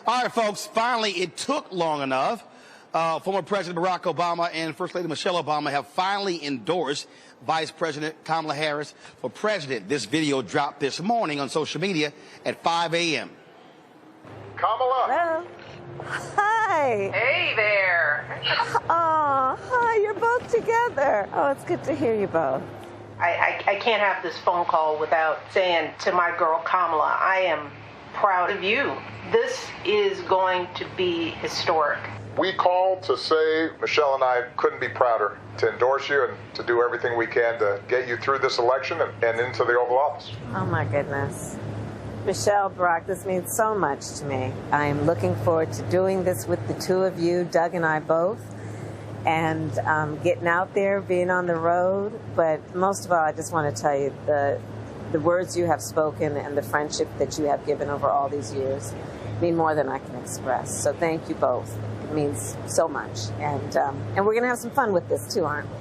All right, folks, finally, it took long enough. Former President Barack Obama and First Lady Michelle Obama have finally endorsed Vice President Kamala Harris for president. This video dropped this morning on social media at 5 a.m. Kamala. Hello. Hi. Hey there. Oh, hi, you're both together. Oh, it's good to hear you both. I can't have this phone call without saying to my girl Kamala, I am proud of you. This is going to be historic. We called to say Michelle and I couldn't be prouder to endorse you and to do everything we can to get you through this election and into the Oval Office. Oh, my goodness. Michelle, Barack, this means so much to me. I am looking forward to doing this with the two of you, Doug and I both, and getting out there, being on the road. But most of all, I just want to tell you the words you have spoken and the friendship that you have given over all these years mean more than I can express. So thank you both. It means so much. And we're going to have some fun with this too, aren't we?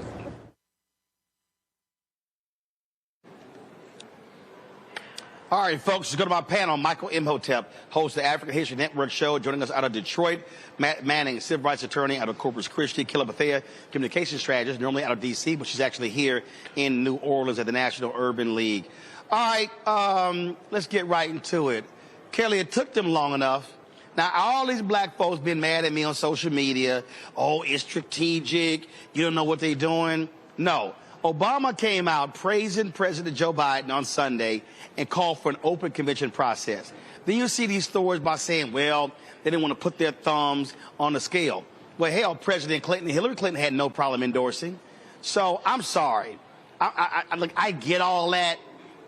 All right, folks, let's go to my panel. Michael Imhotep, host of the African History Network show, joining us out of Detroit. Matt Manning, civil rights attorney out of Corpus Christi. Killa Bethea, communication strategist, normally out of D.C., but she's actually here in New Orleans at the National Urban League. All right, let's get right into it. Kelly, it took them long enough. Now, all these black folks been mad at me on social media. Oh, it's strategic. You don't know what they're doing. No. Obama came out praising President Joe Biden on Sunday and called for an open convention process. Then you see these stories by saying, well, they didn't want to put their thumbs on the scale. Well, hell, President Clinton, Hillary Clinton had no problem endorsing. So I'm sorry. I get all that.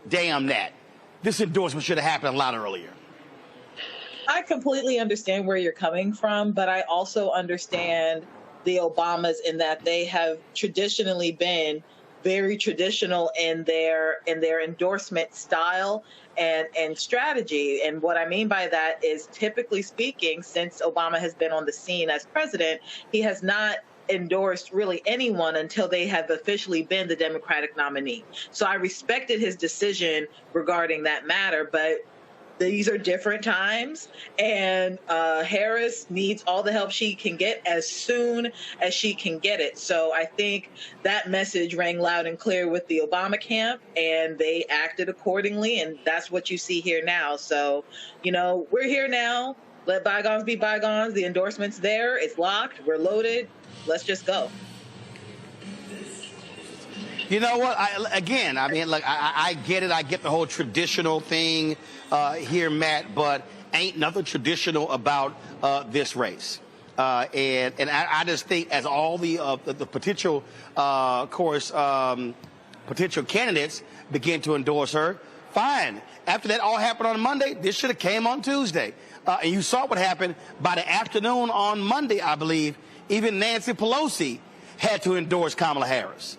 Damn that. This endorsement should have happened a lot earlier. I completely understand where you're coming from, but I also understand the Obamas in that they have traditionally been very traditional in their endorsement style and strategy. And what I mean by that is, typically speaking, since Obama has been on the scene as president, he has not endorsed really anyone until they have officially been the Democratic nominee. So I respected his decision regarding that matter, but these are different times, and Harris needs all the help she can get as soon as she can get it. So I think that message rang loud and clear with the Obama camp, and they acted accordingly, and that's what you see here now. So, you know, we're here now. Let bygones be bygones. The endorsement's there. It's locked. We're loaded. Let's just go. You know what? I get it. I get the whole traditional thing here, Matt, but ain't nothing traditional about this race. And I just think, as all the potential, potential candidates begin to endorse her, fine. After that all happened on Monday, this should have came on Tuesday. And you saw what happened by the afternoon on Monday, I believe. Even Nancy Pelosi had to endorse Kamala Harris.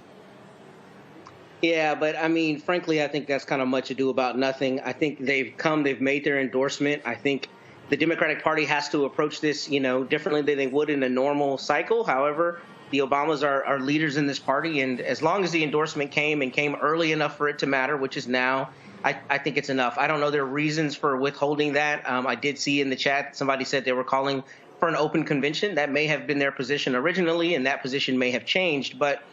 Yeah, but I mean, frankly, I think that's kind of much ado about nothing. I think they've made their endorsement. I think the Democratic Party has to approach this, you know, differently than they would in a normal cycle. However, the Obamas are leaders in this party, and as long as the endorsement came early enough for it to matter, which is now, I think it's enough. I don't know their reasons for withholding that. I did see in the chat somebody said they were calling for an open convention. That may have been their position originally, and that position may have changed, but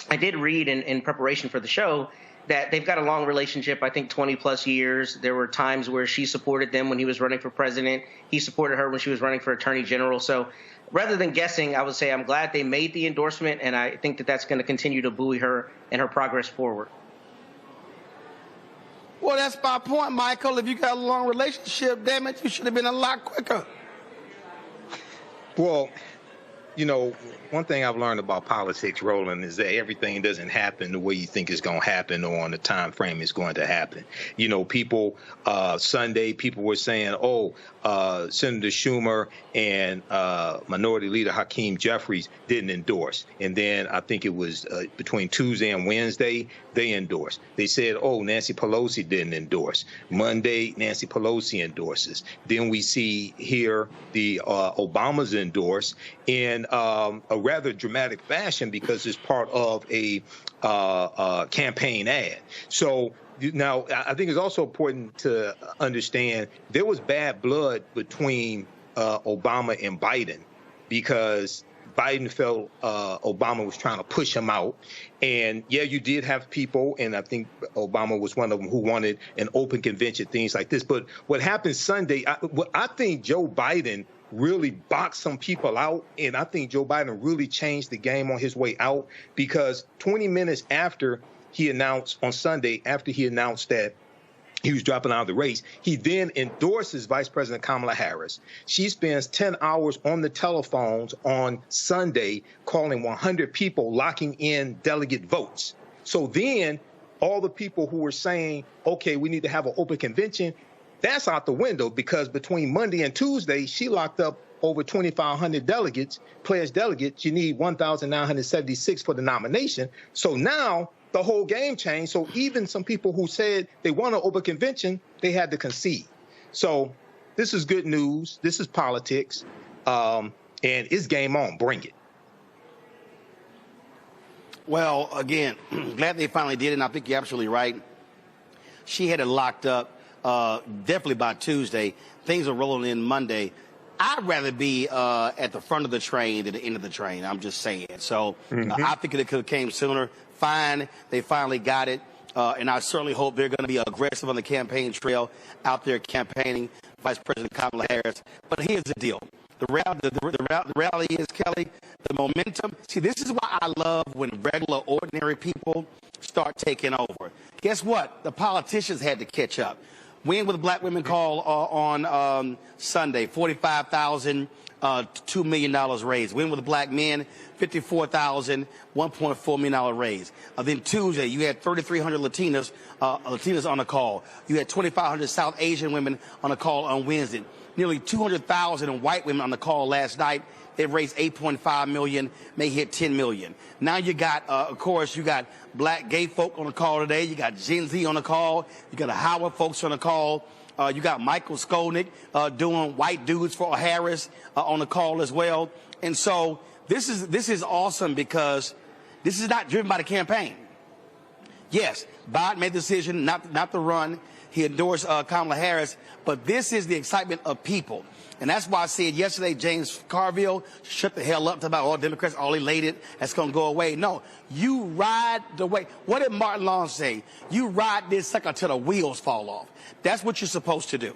I did read in preparation for the show that they've got a long relationship, I think 20 plus years. There were times where she supported them when he was running for president. He supported her when she was running for attorney general. So rather than guessing, I would say I'm glad they made the endorsement, and I think that that's going to continue to buoy her and her progress forward. Well, that's my point, Michael. If you got a long relationship, damn it, you should have been a lot quicker. Well, you know, one thing I've learned about politics, Roland, is that everything doesn't happen the way you think it's going to happen or on the time frame it's going to happen. You know, people, Sunday, people were saying, oh, Senator Schumer and Minority Leader Hakeem Jeffries didn't endorse. And then I think it was between Tuesday and Wednesday, they endorsed. They said, oh, Nancy Pelosi didn't endorse. Monday, Nancy Pelosi endorses. Then we see here the Obamas endorse in a rather dramatic fashion because it's part of a campaign ad. So now I think it's also important to understand there was bad blood between Obama and Biden, because Biden felt Obama was trying to push him out. And yeah, you did have people, and I think Obama was one of them, who wanted an open convention, things like this. But what happened Sunday, I think Joe Biden really boxed some people out, and I think Joe Biden really changed the game on his way out, because 20 minutes after he announced on Sunday, after he announced that he was dropping out of the race, he then endorses Vice President Kamala Harris. She spends 10 hours on the telephones on Sunday calling 100 people, locking in delegate votes. So then all the people who were saying, okay, we need to have an open convention, that's out the window, because between Monday and Tuesday, she locked up over 2,500 delegates, pledged delegates. You need 1,976 for the nomination. So now the whole game changed. So even some people who said they want an open convention, they had to concede. So this is good news. This is politics. And it's game on. Bring it. Well, again, glad they finally did it, and I think you're absolutely right. She had it locked up definitely by Tuesday. Things are rolling in Monday. I'd rather be at the front of the train than the end of the train. I'm just saying. So I think it could have came sooner. Fine. They finally got it. And I certainly hope they're going to be aggressive on the campaign trail, out there campaigning Vice President Kamala Harris. But here's the deal. The reality is, Kelly, the momentum. See, this is why I love when regular, ordinary people start taking over. Guess what? The politicians had to catch up. Win with Black Women Call on Sunday, $45,000, $2 million raised. Win with Black Men, $54,000, $1.4 million raised. Then Tuesday, you had 3,300 Latinas on the call. You had 2,500 South Asian women on the call on Wednesday. Nearly 200,000 white women on the call last night. They've raised $8.5 million, may hit $10 million. Now you got, of course, you got Black gay folk on the call today. You got Gen Z on the call. You got the Howard folks on the call. You got Michael Skolnick doing white dudes for Harris on the call as well. And so this is awesome, because this is not driven by the campaign. Yes, Biden made the decision not to run. He endorsed Kamala Harris, but this is the excitement of people. And that's why I said yesterday, James Carville, shut the hell up about all Democrats, all elated, that's going to go away. No, you ride the way. What did Martin Long say? You ride this sucker until the wheels fall off. That's what you're supposed to do.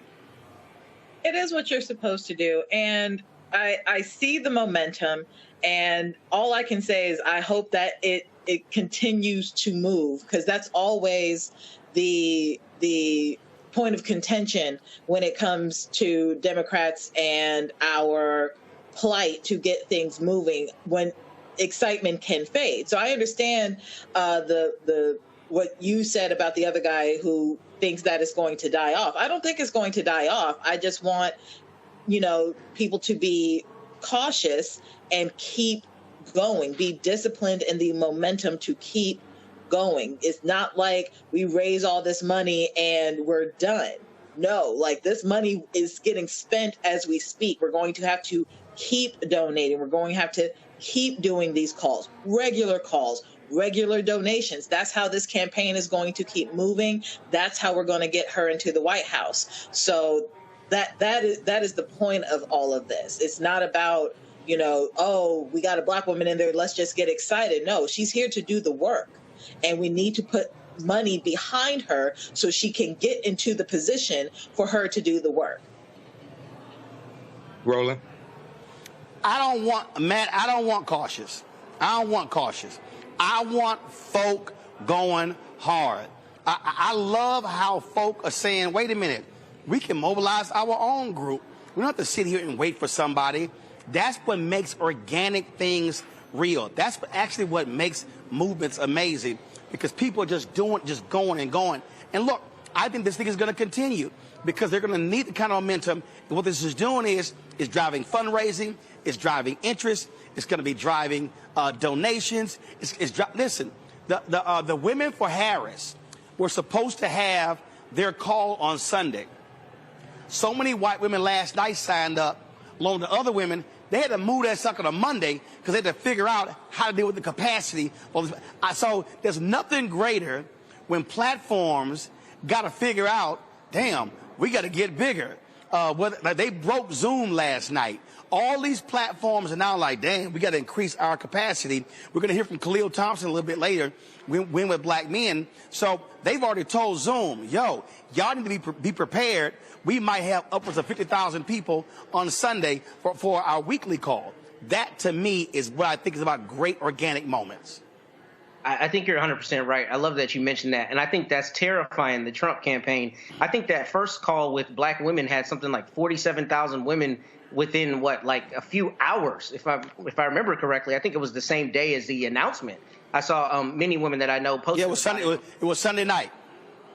It is what you're supposed to do. And I see the momentum, and all I can say is I hope that it continues to move, because that's always the point of contention when it comes to Democrats and our plight to get things moving, when excitement can fade. So I understand what you said about the other guy who thinks that it's going to die off. I don't think it's going to die off. I just want, people to be cautious and keep going, be disciplined in the momentum to keep going. It's not like we raise all this money and we're done. No, like, this money is getting spent as we speak. We're going to have to keep donating. We're going to have to keep doing these calls, regular donations. That's how this campaign is going to keep moving. That's how we're going to get her into the White House. So that is the point of all of this. It's not about, oh, we got a Black woman in there, let's just get excited. No, she's here to do the work. And we need to put money behind her so she can get into the position for her to do the work. Roland? I don't want cautious. I want folk going hard. I love how folk are saying, wait a minute, we can mobilize our own group. We don't have to sit here and wait for somebody. That's what makes organic things real. That's actually what makes movements amazing, because people are just going and going. And look, I think this thing is going to continue, because they're going to need the kind of momentum. And what this is doing is driving fundraising, it's driving interest, it's going to be driving donations. Listen, the women for Harris were supposed to have their call on Sunday. So many white women last night signed up, along with the other women. They had to move that sucker to Monday because they had to figure out how to deal with the capacity. So there's nothing greater when platforms got to figure out, damn, we got to get bigger. like they broke Zoom last night. All these platforms are now like, damn, we got to increase our capacity. We're going to hear from Khalil Thompson a little bit later, Win with Black Men. So they've already told Zoom, yo, y'all need to be prepared. We might have upwards of 50,000 people on Sunday for our weekly call. That, to me, is what I think is about great organic moments. I think you're 100% right. I love that you mentioned that. And I think that's terrifying, the Trump campaign. I think that first call with Black women had something like 47,000 women within, like a few hours, if I remember correctly. I think it was the same day as the announcement. I saw many women that I know posted. Yeah, it was Sunday. It was Sunday night.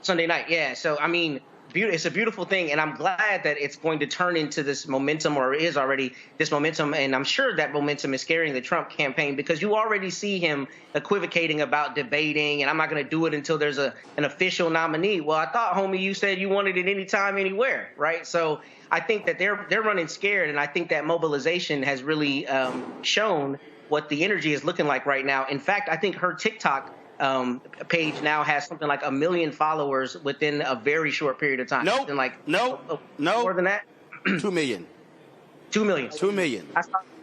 Sunday night, yeah. So, I mean, it's a beautiful thing, and I'm glad that it's going to turn into this momentum, or is already this momentum, and I'm sure that momentum is scaring the Trump campaign, because you already see him equivocating about debating, and I'm not going to do it until there's an official nominee. Well, I thought, homie, you said you wanted it anytime, anywhere, right? So I think that they're running scared, and I think that mobilization has really shown what the energy is looking like right now. In fact, I think her TikTok page now has something like 1 million followers within a very short period of time. Nope. No. More than that? 2 million. 2 million. 2 million.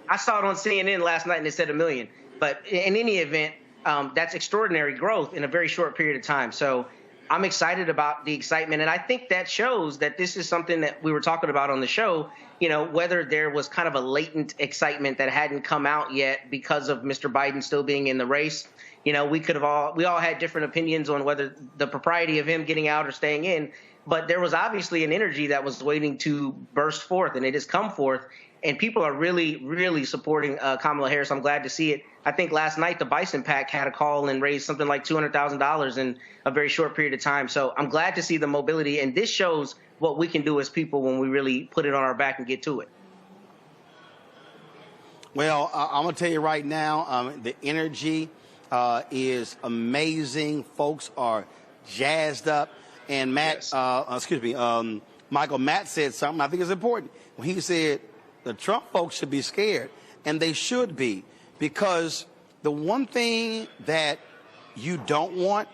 I saw it on CNN last night and it said 1 million. But in any event, that's extraordinary growth in a very short period of time. So I'm excited about the excitement. And I think that shows that this is something that we were talking about on the show, whether there was kind of a latent excitement that hadn't come out yet because of Mr. Biden still being in the race. We all had different opinions on whether the propriety of him getting out or staying in, but there was obviously an energy that was waiting to burst forth, and it has come forth, and people are really, really supporting Kamala Harris. I'm glad to see it. I think last night the Bison PAC had a call and raised something like $200,000 in a very short period of time. So I'm glad to see the mobility, and this shows what we can do as people when we really put it on our back and get to it. Well, I'm going to tell you right now, the energy is amazing. Folks are jazzed up. And Matt, yes. Michael, Matt said something I think is important. When he said the Trump folks should be scared, and they should be, because the one thing that you don't want,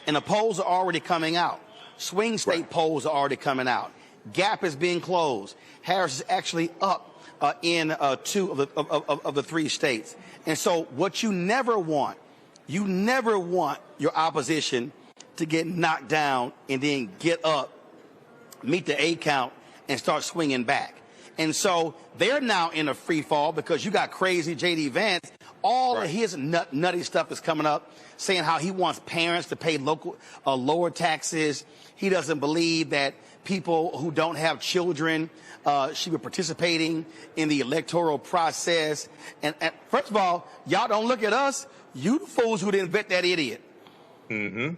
and the polls are already coming out. Swing state polls are already coming out. Gap is being closed. Harris is actually up in 2 of the 3 states. And so what you never want your opposition to get knocked down and then get up, meet the A count, and start swinging back. And so they're now in a free fall because you got crazy J.D. Vance. All of his nutty stuff is coming up, saying how he wants parents to pay lower taxes. He doesn't believe that people who don't have children should be participating in the electoral process. And first of all, y'all don't look at us. You the fools who didn't vet that idiot. Mm-hmm.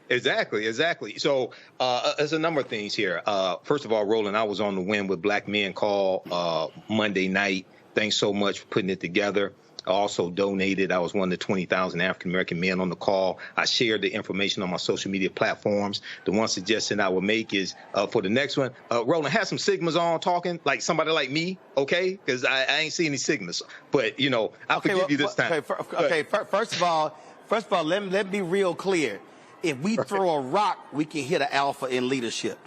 Exactly. So there's a number of things here. First of all, Roland, I was on the Win with Black Men call Monday night. Thanks so much for putting it together. I also donated. I was one of the 20,000 African-American men on the call. I shared the information on my social media platforms. The one suggestion I would make is for the next one, Roland, have some Sigmas on talking, like somebody like me, okay? Because I ain't seen any Sigmas. But, I'll forgive you this time. First of all, let me be real clear. If we throw a rock, we can hit an alpha in leadership.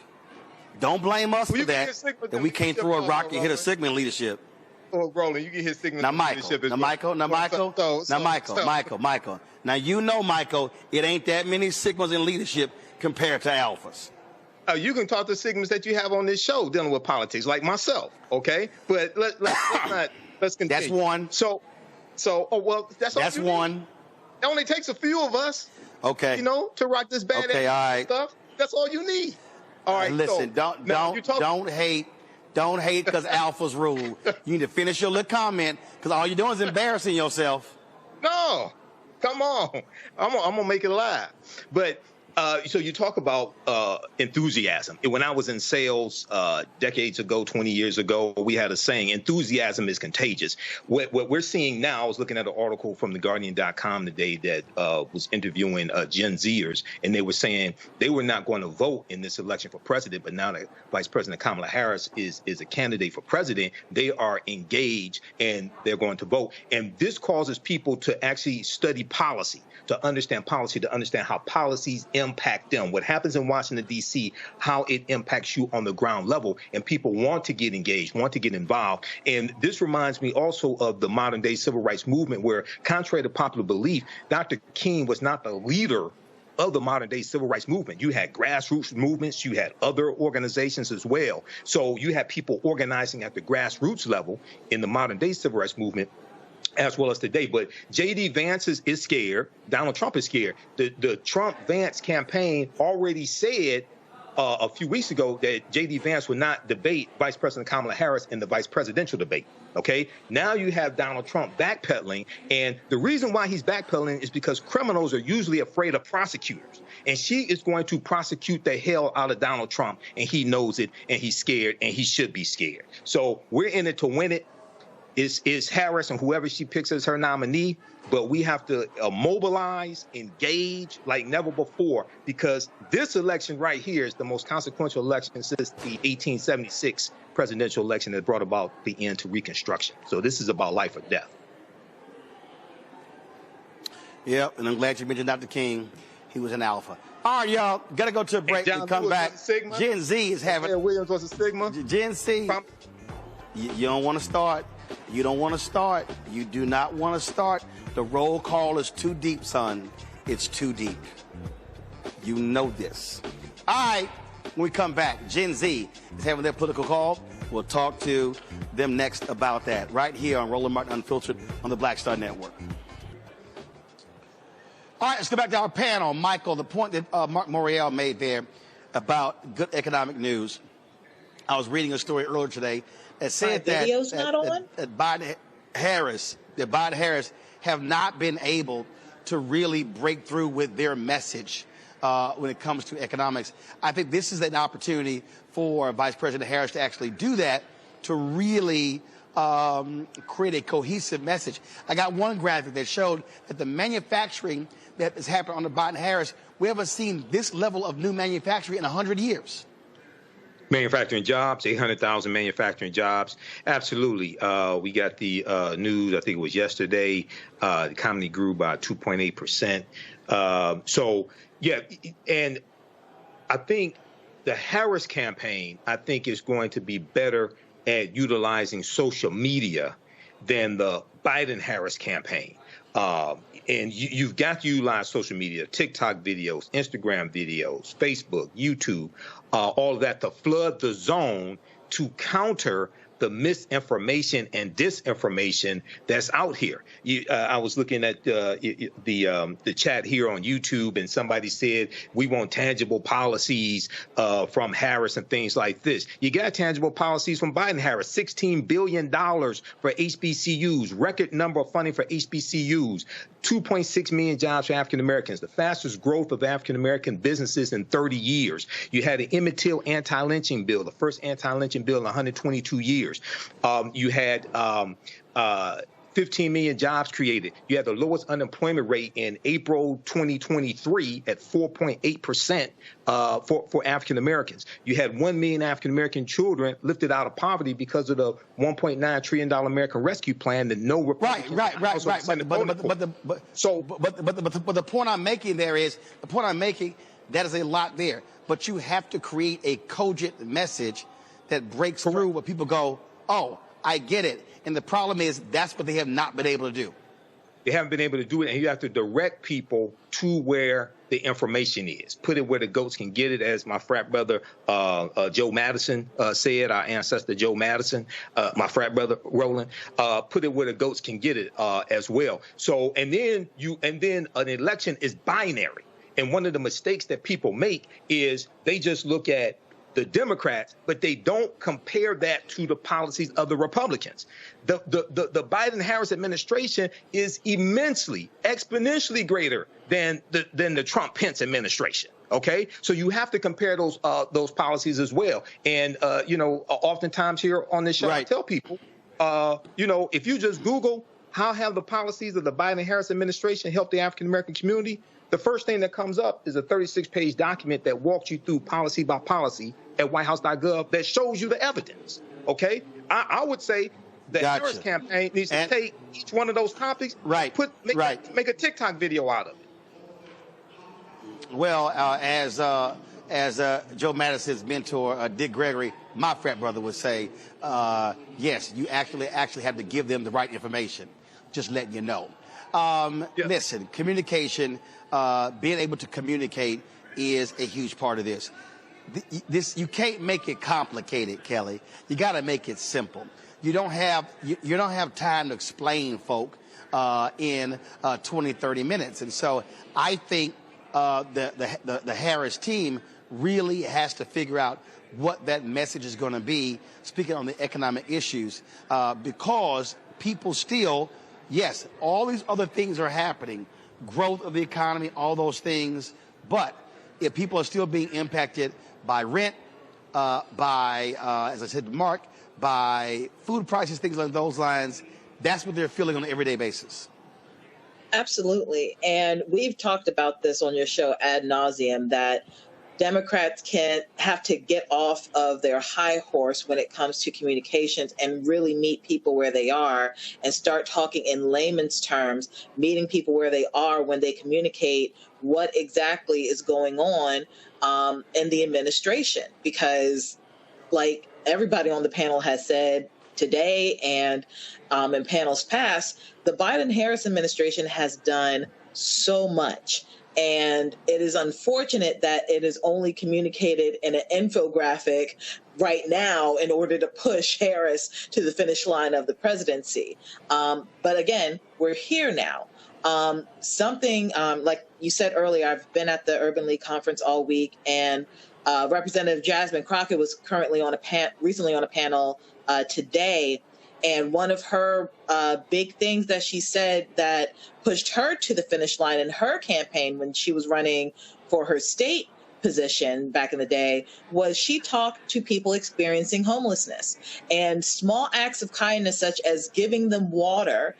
Don't blame us for that. That we can't throw a rock and hit a Sigma in leadership. Oh, Roland, you can hit Sigma in leadership as well. Michael. Now, Michael, it ain't that many Sigmas in leadership compared to alphas. You can talk to Sigmas that you have on this show dealing with politics, like myself, okay? But let's continue. That's one. That's one. It only takes a few of us. Okay. To rock this bad stuff. That's all you need. All right. Listen, don't hate because alphas rule. You need to finish your little comment because all you're doing is embarrassing yourself. No, come on. I'm gonna make it live. But so you talk about enthusiasm. When I was in sales decades ago, 20 years ago, we had a saying, enthusiasm is contagious. What we're seeing now, I was looking at an article from TheGuardian.com today that was interviewing Gen Zers, and they were saying they were not going to vote in this election for president, but now that Vice President Kamala Harris is a candidate for president, they are engaged and they're going to vote. And this causes people to actually study policy, to understand how policies impact them. What happens in Washington, D.C., how it impacts you on the ground level. And people want to get engaged, want to get involved. And this reminds me also of the modern day civil rights movement, where, contrary to popular belief, Dr. King was not the leader of the modern day civil rights movement. You had grassroots movements, you had other organizations as well. So you had people organizing at the grassroots level in the modern day civil rights movement, as well as today. But J.D. Vance is scared. Donald Trump is scared. The Trump-Vance campaign already said a few weeks ago that J.D. Vance would not debate Vice President Kamala Harris in the vice presidential debate. Okay, now you have Donald Trump backpedaling, and the reason why he's backpedaling is because criminals are usually afraid of prosecutors, and she is going to prosecute the hell out of Donald Trump, and he knows it, and he's scared, and he should be scared. So we're in it to win it. Is Harris and whoever she picks as her nominee, but we have to mobilize, engage like never before, because this election right here is the most consequential election since the 1876 presidential election that brought about the end to Reconstruction. So this is about life or death. Yep, and I'm glad you mentioned Dr. King. He was an alpha. All right, y'all, got to go to a break and come back. Gen Z is having... Williams was a Sigma. Gen Z, you don't want to start. You don't want to start. You do not want to start. The roll call is too deep, son. It's too deep. You know this. All right, when we come back, Gen Z is having their political call. We'll talk to them next about that right here on Roland Martin Unfiltered on the Black Star Network. All right, let's go back to our panel. Michael, the point that Mark Morial made there about good economic news. I was reading a story earlier today that said that Biden Harris have not been able to really break through with their message when it comes to economics. I think this is an opportunity for Vice President Harris to actually do that, to really create a cohesive message. I got one graphic that showed that the manufacturing that has happened under Biden-Harris, we haven't seen this level of new manufacturing in 100 years. Manufacturing jobs, 800,000 manufacturing jobs. Absolutely. We got the news, I think it was yesterday, the economy grew by 2.8%. So, yeah, and I think the Harris campaign, I think, is going to be better at utilizing social media than the Biden-Harris campaign. And you've got to utilize social media, TikTok videos, Instagram videos, Facebook, YouTube, all of that to flood the zone to counter the misinformation and disinformation that's out here. I was looking at the chat here on YouTube, and somebody said we want tangible policies from Harris and things like this. You got tangible policies from Biden-Harris, $16 billion for HBCUs, record number of funding for HBCUs, 2.6 million jobs for African Americans, the fastest growth of African American businesses in 30 years. You had an Imhotep anti-lynching bill, the first anti-lynching bill in 122 years. You had 15 million jobs created. You had the lowest unemployment rate in April 2023 at 4.8% for African Americans. You had 1 million African American children lifted out of poverty because of the $1.9 trillion American Rescue Plan that no Republican Right. But the point I'm making there is, that is a lot there. But you have to create a cogent message that breaks through where people go, oh, I get it. And the problem is that's what they have not been able to do. They haven't been able to do it, and you have to direct people to where the information is. Put it where the goats can get it, as my frat brother Joe Madison said, our ancestor Joe Madison, my frat brother Roland. Put it where the goats can get it as well. So, and then an election is binary. And one of the mistakes that people make is they just look at the Democrats, but they don't compare that to the policies of the Republicans. The Biden-Harris administration is immensely, exponentially greater than the Trump-Pence administration. Okay, so you have to compare those policies as well. And oftentimes here on this show, I tell people, if you just Google how have the policies of the Biden-Harris administration helped the African American community, the first thing that comes up is a 36-page document that walks you through policy by policy at whitehouse.gov that shows you the evidence. Okay, I would say the Harris campaign needs to take each one of those topics, make a TikTok video out of it. Well, as Joe Madison's mentor, Dick Gregory, my frat brother, would say, yes, you actually have to give them the right information. Just letting you know. Listen, communication, being able to communicate is a huge part of this. You can't make it complicated, Kelly. You got to make it simple. You don't have time to explain folk in 20, 30 minutes. And so I think the Harris team really has to figure out what that message is going to be, speaking on the economic issues, because people still, yes, all these other things are happening, growth of the economy, all those things, but if people are still being impacted by rent, by, as I said to Mark, by food prices, things like those lines, that's what they're feeling on an everyday basis. Absolutely. And we've talked about this on your show ad nauseum, that Democrats can have to get off of their high horse when it comes to communications and really meet people where they are and start talking in layman's terms, meeting people where they are when they communicate what exactly is going on in the administration. Because, like everybody on the panel has said today and in panels past, the Biden-Harris administration has done so much. And it is unfortunate that it is only communicated in an infographic right now in order to push Harris to the finish line of the presidency. But again, we're here now. Something like you said earlier, I've been at the Urban League conference all week, and Representative Jasmine Crockett was recently on a panel today. And one of her big things that she said that pushed her to the finish line in her campaign when she was running for her state position back in the day was she talked to people experiencing homelessness, and small acts of kindness such as giving them water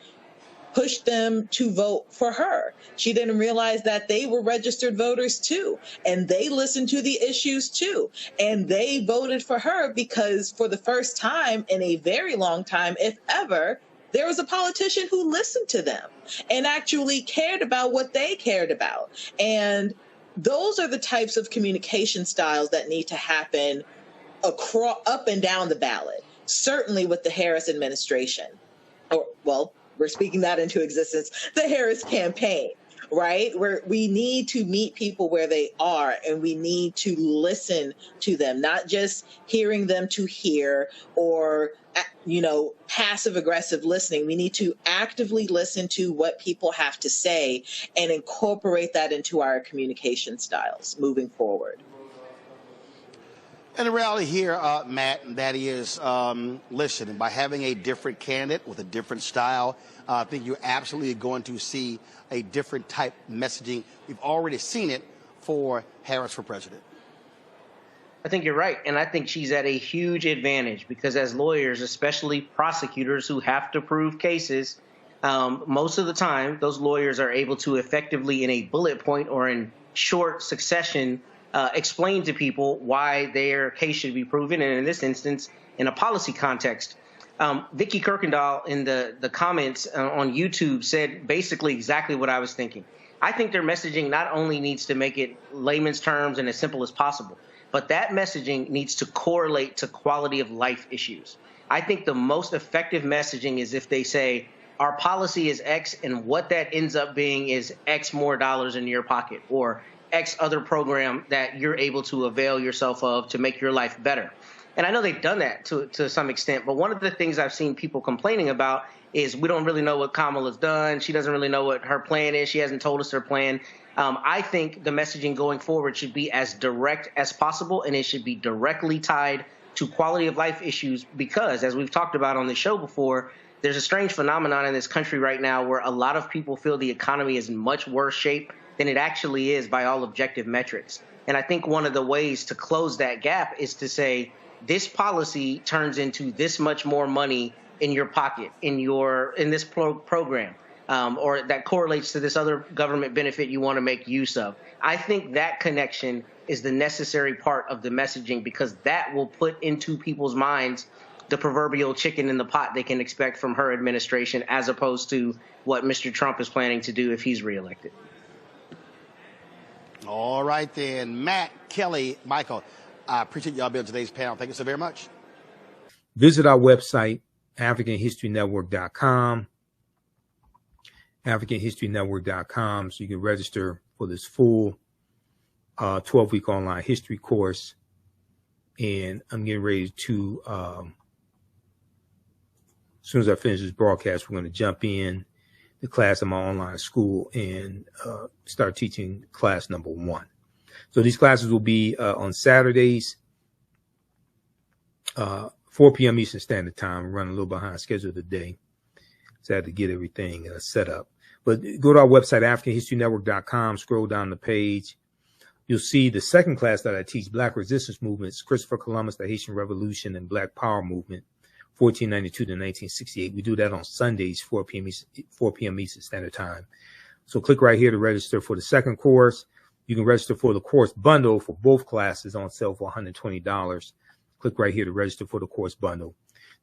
pushed them to vote for her. She didn't realize that they were registered voters too, and they listened to the issues too, and they voted for her because for the first time in a very long time, if ever, there was a politician who listened to them and actually cared about what they cared about. And those are the types of communication styles that need to happen up and down the ballot, certainly with the Harris administration. Or, well, we're speaking that into existence, the Harris campaign, right? Where we need to meet people where they are, and we need to listen to them, not just hearing them to hear or, passive aggressive listening. We need to actively listen to what people have to say and incorporate that into our communication styles moving forward. And the reality here, Matt, that is, listen, by having a different candidate with a different style, I think you're absolutely going to see a different type messaging. We've already seen it for Harris for president. I think you're right. And I think she's at a huge advantage because as lawyers, especially prosecutors who have to prove cases, most of the time, those lawyers are able to effectively in a bullet point or in short succession explain to people why their case should be proven, and in this instance, in a policy context. Vicky Kirkendall in the comments on YouTube said basically exactly what I was thinking. I think their messaging not only needs to make it layman's terms and as simple as possible, but that messaging needs to correlate to quality of life issues. I think the most effective messaging is if they say, our policy is X, and what that ends up being is X more dollars in your pocket, or X other program that you're able to avail yourself of to make your life better. And I know they've done that to some extent, but one of the things I've seen people complaining about is we don't really know what Kamala's done. She doesn't really know what her plan is. She hasn't told us her plan. I think the messaging going forward should be as direct as possible, and it should be directly tied to quality of life issues because, as we've talked about on the show before, there's a strange phenomenon in this country right now where a lot of people feel the economy is in much worse shape than it actually is by all objective metrics. And I think one of the ways to close that gap is to say this policy turns into this much more money in your pocket, in this program, or that correlates to this other government benefit you want to make use of. I think that connection is the necessary part of the messaging because that will put into people's minds the proverbial chicken in the pot they can expect from her administration as opposed to what Mr. Trump is planning to do if he's reelected. All right, then. Matt, Kelly, Michael, I appreciate y'all being on today's panel. Thank you so very much. Visit our website, AfricanHistoryNetwork.com. AfricanHistoryNetwork.com, so you can register for this full 12-week online history course. And I'm getting ready to, as soon as I finish this broadcast, we're going to jump in the class of my online school and start teaching class number 1. So these classes will be on Saturdays, 4 p.m. Eastern Standard Time. We're running a little behind schedule today, so I had to get everything set up. But go to our website, AfricanHistoryNetwork.com, scroll down the page. You'll see the second class that I teach, Black Resistance Movements, Christopher Columbus, the Haitian Revolution, and Black Power Movement, 1492 to 1968. We do that on Sundays, 4 p.m. Eastern Standard Time. So click right here to register for the second course. You can register for the course bundle for both classes on sale for $120. Click right here to register for the course bundle.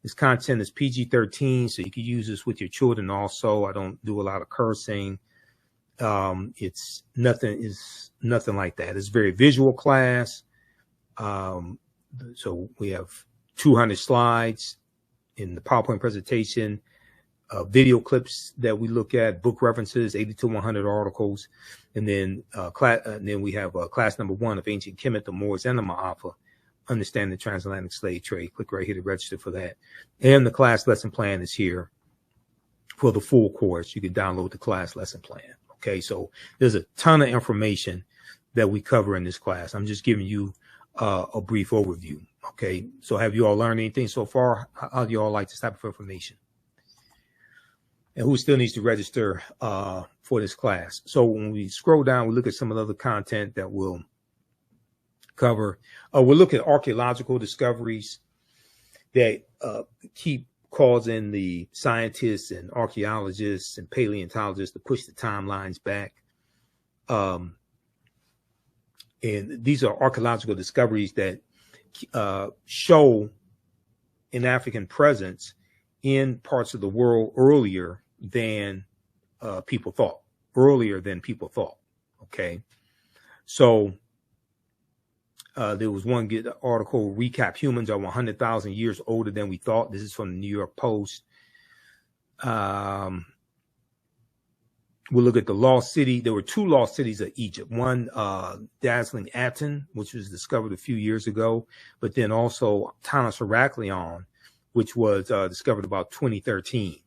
This content is PG-13, so you can use this with your children also. I don't do a lot of cursing. It's nothing like that. It's a very visual class. So we have 200 slides in the PowerPoint presentation, video clips that we look at, book references, 80 to 100 articles. And then, we have class number 1 of Ancient Kemet, the Moors, and the Ma'afa, Understand the Transatlantic Slave Trade. Click right here to register for that. And the class lesson plan is here for the full course. You can download the class lesson plan. Okay, so there's a ton of information that we cover in this class. I'm just giving you a brief overview. Okay, so have you all learned anything so far? How do you all like this type of information? And who still needs to register for this class? So when we scroll down, we look at some of the other content that we'll cover. We'll look at archaeological discoveries that keep causing the scientists and archaeologists and paleontologists to push the timelines back. And these are archaeological discoveries that show an African presence in parts of the world earlier than people thought. Okay. So there was one good article, Recap Humans Are 100,000 Years Older Than We Thought. This is from the New York Post. We'll look at the lost city. There were 2 lost cities of Egypt. One, dazzling Aten, which was discovered a few years ago, but then also Tanis Heraklion, which was discovered about 2013.